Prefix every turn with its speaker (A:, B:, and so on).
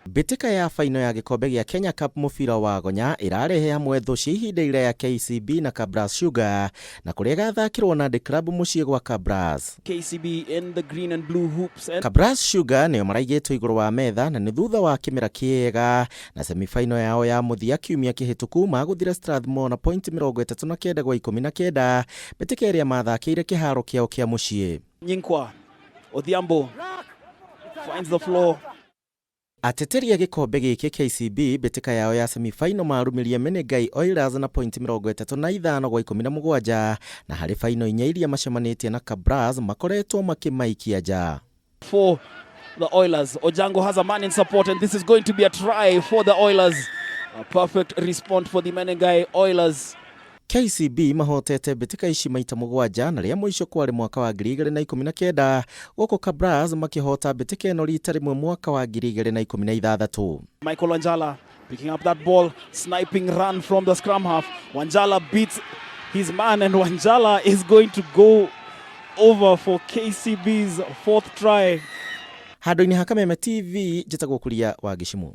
A: Mbitika ya faino ya gikombe gya Kenya Cup mubira wa gonya irarehe hamwe thu cia ihinda ira ya KCB na Kabras Sugar na kuria gathakirwo na the club mucie gwa Kabras.
B: KCB in the green and blue hoops and
A: Kabras Sugar nio maraigetwo iguru wa metha na ni thutha wa kimera kiega na semifinal yao ya muthia kiumia kihituku maguthira Strathmore na point 39 gwa 19 mbitika iria mathakire kiharo kiao kia mucie.
B: Nyinkwa Odhiambo finds the floor.
A: Ateteri ya gikombe giki KCB mbitika yao ya semifinal marumirie Menengai Oilers na point 35 gwa 17 na hari final inya iria macemanitie na Kabras makoretwo makimaikia ja.
B: For the Oilers, Ojango has a man in support and this is going to be a try for the Oilers. A perfect response for the Menengai Oilers.
A: KCB mahotete mbitika ici maita mugwanja na ria muico kwari mwaka wa 2019 goko Kabras makihota mbitika eno rita rimwe mwaka wa 2016.
B: Michael Wanjala picking up that ball, sniping run from the scrum half. Wanjala beats his man and Wanjala is going to go over for KCB's fourth try.
A: Handu-ini ha Kameme TV njitagwo Kuria wa Gishimu.